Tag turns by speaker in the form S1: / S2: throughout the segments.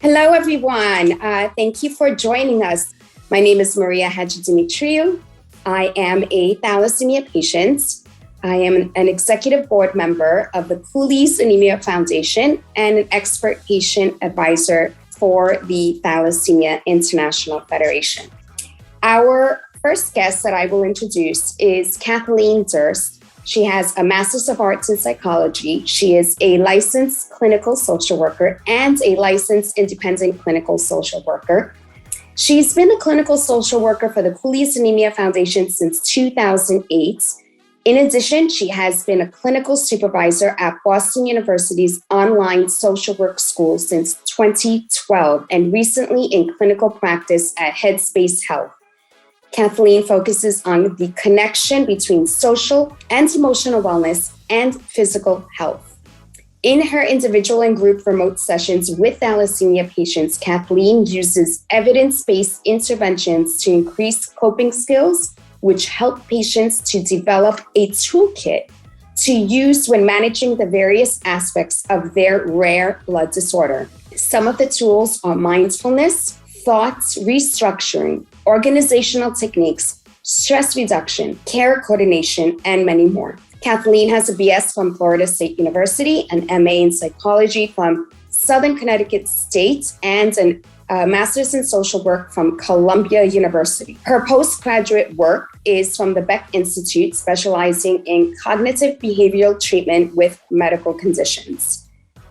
S1: Hello, everyone. Thank you for joining us. My name is Maria Hadjidimitriou. I am a thalassaemia patient. I am an executive board member of the Thalassaemia Foundation and an expert patient advisor for the Thalassaemia International Federation. Our first guest that I will introduce is Kathleen Durst. She has a Master's of Arts in Psychology. She is a licensed clinical social worker and a licensed independent clinical social worker. She's been a clinical social worker for the Thalassaemia Foundation since 2008. In addition, she has been a clinical supervisor at Boston University's online social work school since 2012 and recently in clinical practice at Headspace Health. Kathleen focuses on the connection between social and emotional wellness and physical health. In her individual and group remote sessions with thalassaemia patients, Kathleen uses evidence-based interventions to increase coping skills, which help patients to develop a toolkit to use when managing the various aspects of their rare blood disorder. Some of the tools are mindfulness, thoughts restructuring, organizational techniques, stress reduction, care coordination, and many more. Kathleen has a BS from Florida State University, an MA in psychology from Southern Connecticut State, and a Master's in social work from Columbia University. Her postgraduate work is from the Beck Institute, specializing in cognitive behavioral treatment with medical conditions.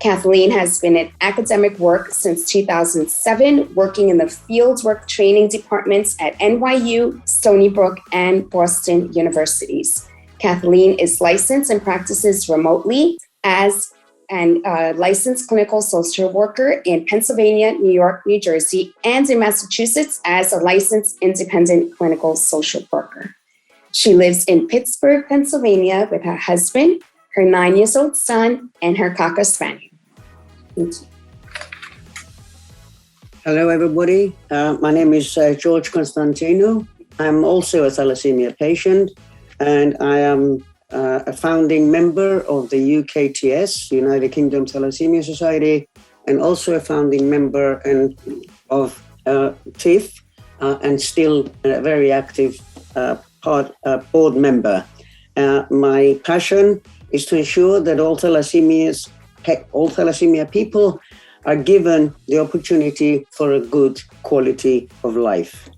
S1: Kathleen has been in academic work since 2007, working in the fieldwork training departments at NYU, Stony Brook, and Boston universities. Kathleen is licensed and practices remotely as a licensed clinical social worker in Pennsylvania, New York, New Jersey, and in Massachusetts as a licensed independent clinical social worker. She lives in Pittsburgh, Pennsylvania with her husband, her 9-year-old son, and her Cocker Spaniel. Thank you.
S2: Hello, everybody. My name is George Constantino. I'm also a thalassaemia patient, and I am a founding member of the UKTS, United Kingdom Thalassaemia Society, and also a founding member of TIF, and still a very active board member. My passion is to ensure that all thalassaemia people are given the opportunity for a good quality of life.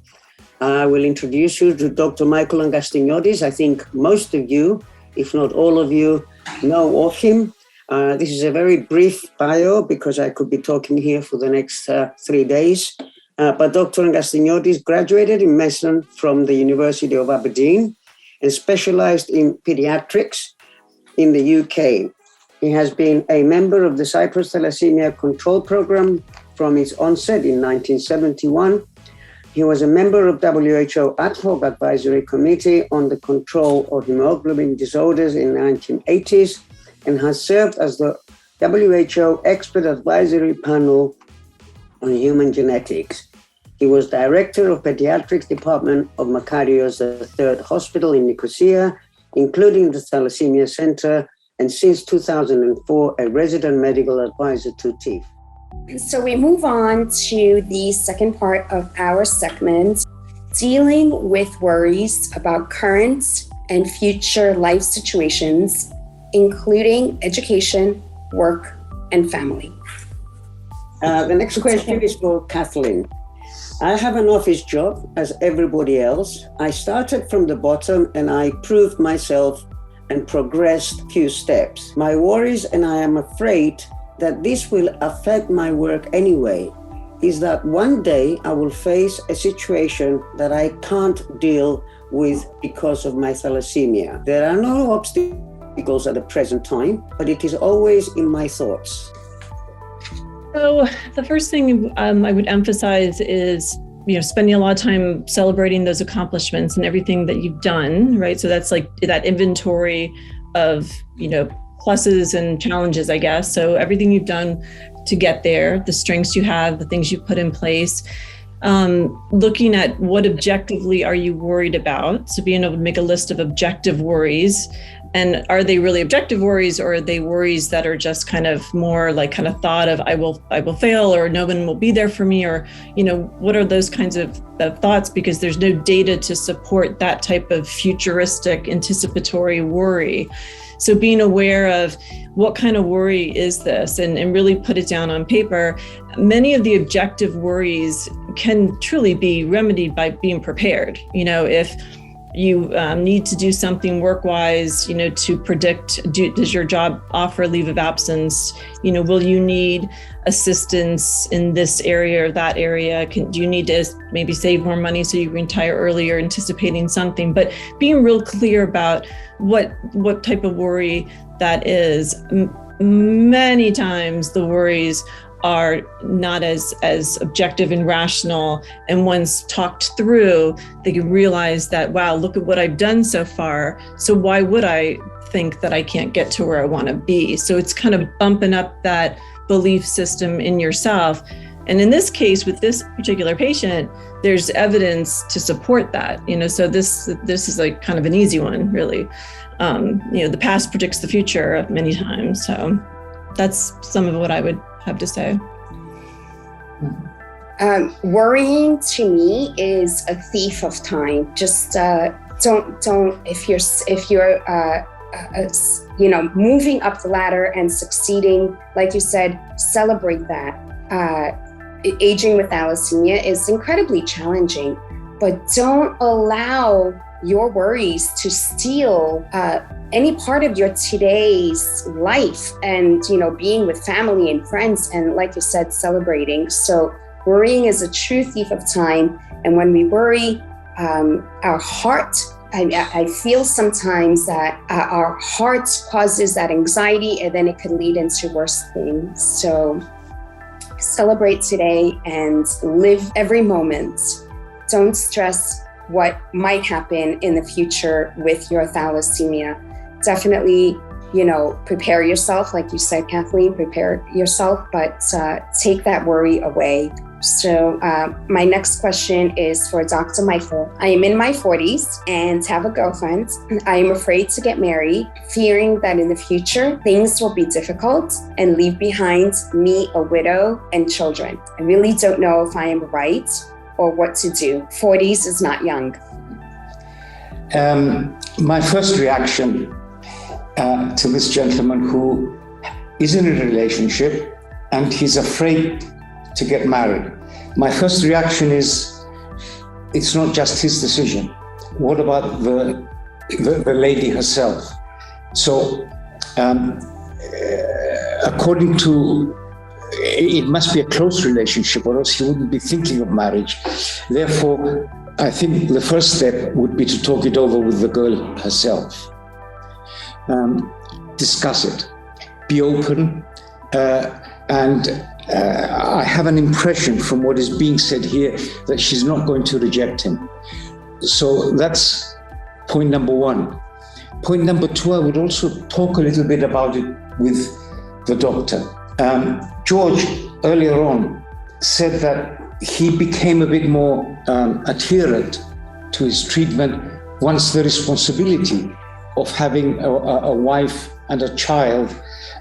S2: I will introduce you to Dr. Michael Angastignodis. I think most of you, if not all of you, know of him. This is a very brief bio because I could be talking here for the next 3 days. But Dr. Angastignodis graduated in medicine from the University of Aberdeen and specialized in pediatrics in the UK. He has been a member of the Cyprus Thalassaemia Control Program from its onset in 1971. He was a member of WHO Ad Hoc Advisory Committee on the Control of Hemoglobin Disorders in the 1980s and has served as the WHO Expert Advisory Panel on Human Genetics. He was Director of Pediatrics Department of Makarios III Hospital in Nicosia, including the Thalassaemia Center, and since 2004, a resident medical advisor to TIF.
S1: So we move on to the second part of our segment, dealing with worries about current and future life situations, including education, work, and family.
S2: The next question is for Kathleen. I have an office job as everybody else. I started from the bottom and I proved myself and progressed few steps. My worries, and I am afraid that this will affect my work anyway, is that one day I will face a situation that I can't deal with because of my thalassaemia. There are no obstacles at the present time, but it is always in my thoughts.
S3: So the first thing I would emphasize is, spending a lot of time celebrating those accomplishments and everything that you've done, right? So that's like that inventory of, pluses and challenges, I guess. So everything you've done to get there, the strengths you have, the things you put in place, looking at what objectively are you worried about. So being able to make a list of objective worries And are they really objective worries, or are they worries that are just kind of more like kind of thought of I will fail, or no one will be there for me, or, what are those kinds of thoughts? Because there's no data to support that type of futuristic anticipatory worry. So being aware of what kind of worry is this, and really put it down on paper. Many of the objective worries can truly be remedied by being prepared. If you need to do something work-wise, to predict, does your job offer leave of absence? Will you need assistance in this area or that area? Do you need to maybe save more money so you can retire earlier, anticipating something? But being real clear about what type of worry that is. Many times the worries are not as objective and rational, and once talked through, they can realize that, wow, look at what I've done so far, so why would I think that I can't get to where I want to be? So it's kind of bumping up that belief system in yourself. And in this case, with this particular patient, there's evidence to support that, so this is like kind of an easy one, really. The past predicts the future many times. So that's some of what I would have to say.
S1: Worrying to me is a thief of time. Just don't if you're moving up the ladder and succeeding, like you said, celebrate that. Aging with thalassemia is incredibly challenging, but don't allow your worries to steal any part of your today's life, and being with family and friends, and like you said, celebrating. So worrying is a true thief of time, and when we worry, our heart, I feel sometimes that our heart causes that anxiety, and then it could lead into worse things. So celebrate today and live every moment. Don't stress what might happen in the future with your thalassemia. Definitely, prepare yourself, like you said, Kathleen, prepare yourself, but take that worry away. So my next question is for Dr. Michael. I am in my 40s and have a girlfriend. I am afraid to get married, fearing that in the future, things will be difficult and leave behind me a widow and children. I really don't know if I am right or what to do. 40s is not young.
S4: My first reaction to this gentleman who is in a relationship and he's afraid to get married. My first reaction is, it's not just his decision. What about the lady herself? So, according to, it must be a close relationship, or else he wouldn't be thinking of marriage. Therefore, I think the first step would be to talk it over with the girl herself. Discuss it, be open, and I have an impression from what is being said here that she's not going to reject him. So that's point number one. Point number two, I would also talk a little bit about it with the doctor. George earlier on said that he became a bit more adherent to his treatment once the responsibility of having a wife and a child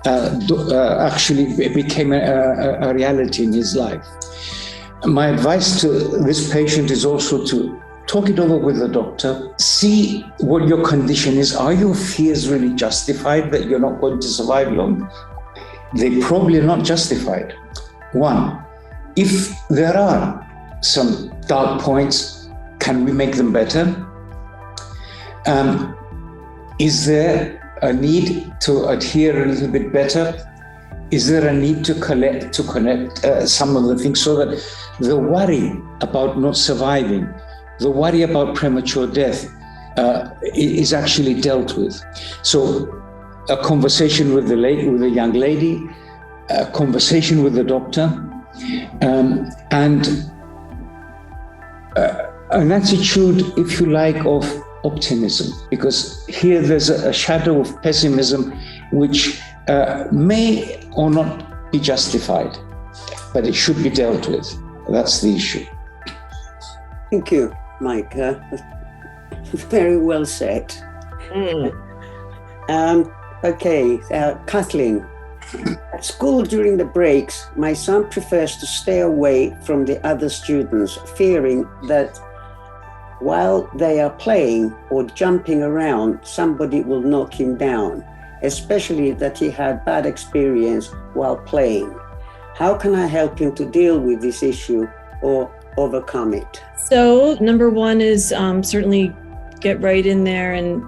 S4: actually became a reality in his life. My advice to this patient is also to talk it over with the doctor, see what your condition is. Are your fears really justified that you're not going to survive long? They probably are not justified. One, if there are some dark points, can we make them better? Is there a need to adhere a little bit better? Is there a need to connect some of the things so that the worry about not surviving, the worry about premature death is actually dealt with? So a conversation with the young lady, a conversation with the doctor, and an attitude, if you like, of optimism, because here there's a shadow of pessimism which may or not be justified, but it should be dealt with. That's the issue.
S2: Thank you, Mike. Very well said. Kathleen. At school during the breaks, my son prefers to stay away from the other students, fearing that while they are playing or jumping around, somebody will knock him down, especially that he had bad experience while playing. How can I help him to deal with this issue or overcome it?
S3: So number one is certainly get right in there and,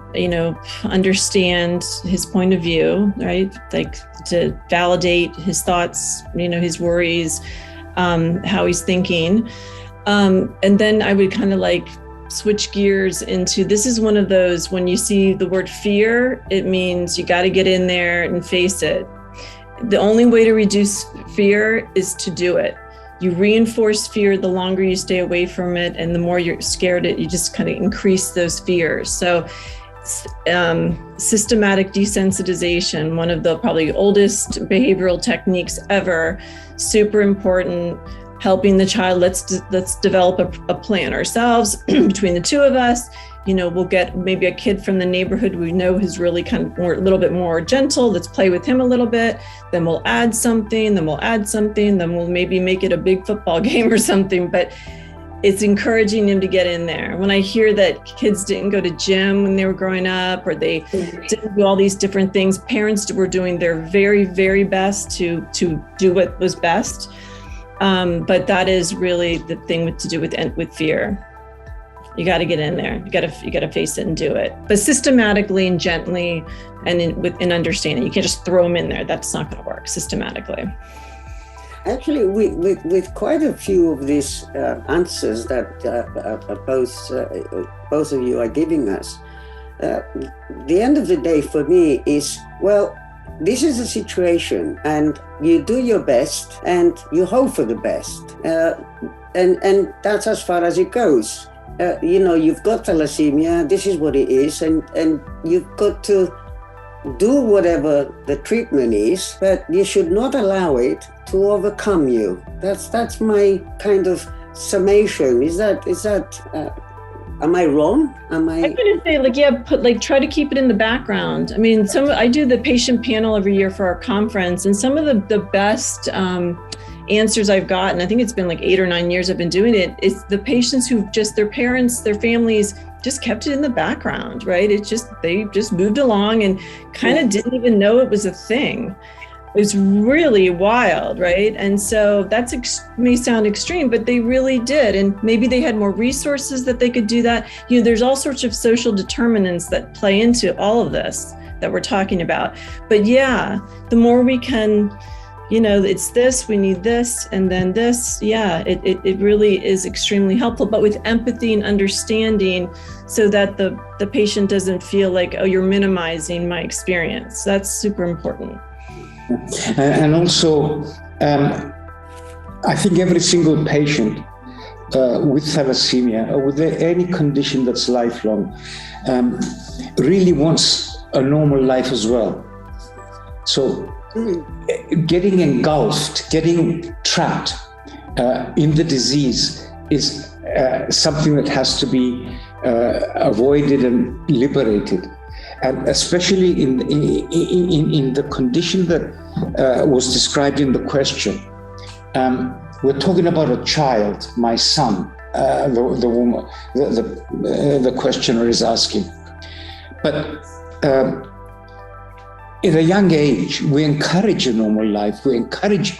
S3: understand his point of view, right? Like to validate his thoughts, his worries, how he's thinking. And then I would kind of like switch gears into, this is one of those, when you see the word fear, it means you got to get in there and face it. The only way to reduce fear is to do it. You reinforce fear the longer you stay away from it, and the more you're scared you just kind of increase those fears. So systematic desensitization, one of the probably oldest behavioral techniques ever, super important. Helping the child, let's develop a plan ourselves between the two of us. We'll get maybe a kid from the neighborhood we know who's really kind of a little bit more gentle. Let's play with him a little bit. Then we'll add something, then we'll maybe make it a big football game or something. But it's encouraging him to get in there. When I hear that kids didn't go to gym when they were growing up, or they didn't do all these different things, parents were doing their very, very best to do what was best. But that is really the thing to do with fear. You got to get in there. You got to face it and do it, but systematically and gently, and in understanding. You can't just throw them in there. That's not going to work. Systematically. Actually,
S2: with quite a few of these answers that both of you are giving us, the end of the day for me is, well, this is a situation, and you do your best and you hope for the best, and that's as far as it goes. You've got thalassemia, this is what it is, and you've got to do whatever the treatment is, but you should not allow it to overcome you. That's my kind of summation. Is that am I wrong?
S3: I'm going to say, try to keep it in the background. I mean, I do the patient panel every year for our conference, and some of the best answers I've gotten, I think it's been like 8 or 9 years I've been doing it, is the patients who their parents, their families just kept it in the background, right? They just moved along and kind of didn't even know it was a thing. It was really wild, right? And so that may sound extreme, but they really did. And maybe they had more resources that they could do that. There's all sorts of social determinants that play into all of this that we're talking about. But yeah, the more we can, it's this, we need this, and then this. Yeah, it really is extremely helpful, but with empathy and understanding, so that the patient doesn't feel like, oh, you're minimizing my experience. That's super important.
S4: And also, I think every single patient with thalassemia or with any condition that's lifelong really wants a normal life as well. So getting engulfed, getting trapped in the disease is something that has to be avoided and liberated. And especially in the condition that was described in the question. We're talking about a child, my son, the woman, the questioner is asking. But at a young age, we encourage a normal life. We encourage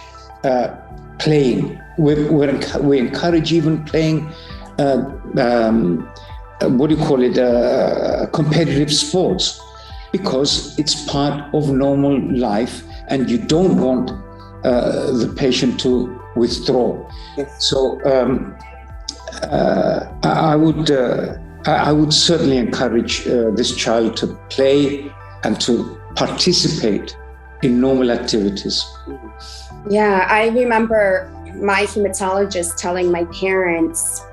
S4: playing. We encourage even playing, competitive sports, because it's part of normal life, and you don't want the patient to withdraw. Yes. So I would certainly encourage this child to play and to participate in normal activities.
S1: Yeah, I remember my hematologist telling my parents,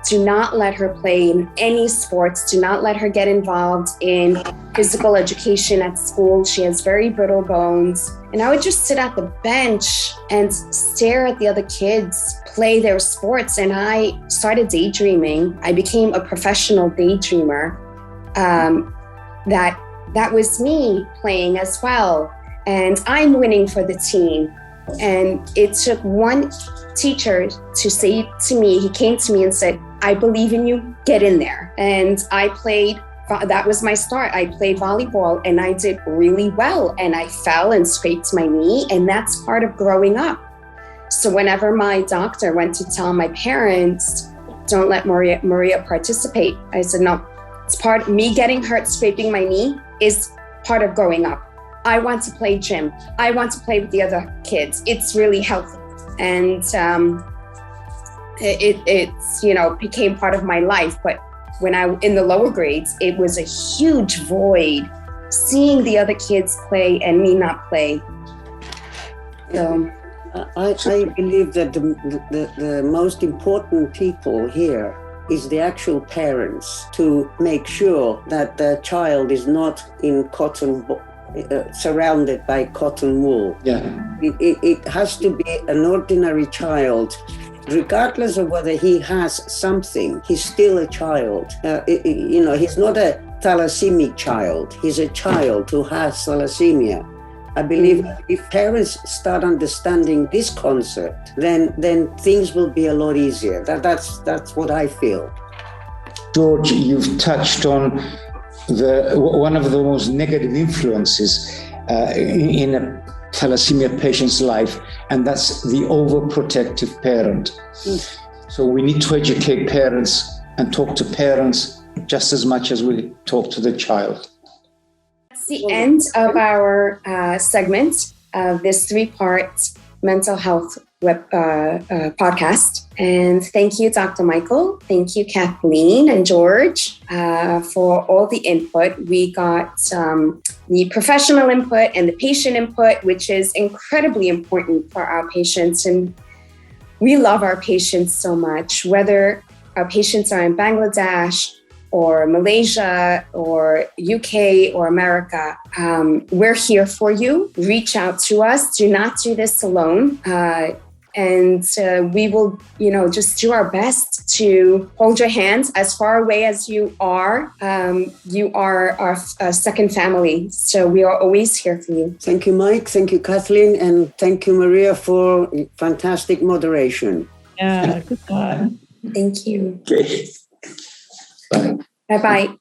S1: do not let her play in any sports. Do not let her get involved in physical education at school. She has very brittle bones. And I would just sit at the bench and stare at the other kids play their sports. And I started daydreaming. I became a professional daydreamer that that was me playing as well. And I'm winning for the team. And it took one teacher to say to me, he came to me and said, I believe in you, get in there. And I played, that was my start. I played volleyball and I did really well. And I fell and scraped my knee, and that's part of growing up. So whenever my doctor went to tell my parents, don't let Maria participate, I said, no, it's part of me getting hurt, scraping my knee is part of growing up. I want to play gym. I want to play with the other kids. It's really healthy. And it's, became part of my life. But when in the lower grades, it was a huge void seeing the other kids play and me not play. So
S2: I believe that the most important people here is the actual parents, to make sure that the child is not in surrounded by cotton wool.
S4: Yeah.
S2: It has to be an ordinary child. Regardless of whether he has something, he's still a child. He's not a thalassemic child. He's a child who has thalassemia. I believe if parents start understanding this concept, then things will be a lot easier. That's what I feel.
S4: George, you've touched on one of the most negative influences in a thalassemia patient's life, and that's the overprotective parent. So we need to educate parents and talk to parents just as much as we talk to the child.
S1: That's the end of our segment of this 3-part mental health podcast. And thank you, Dr. Michael. Thank you, Kathleen and George, for all the input. We got the professional input and the patient input, which is incredibly important for our patients. And we love our patients so much, whether our patients are in Bangladesh or Malaysia or UK or America. We're here for you. Reach out to us. Do not do this alone. And we will, just do our best to hold your hands as far away as you are. You are our second family. So we are always here for you.
S2: Thank you, Mike. Thank you, Kathleen. And thank you, Maria, for fantastic moderation.
S3: Yeah, good job.
S1: Thank you.
S4: Okay. Bye.
S1: Bye-bye.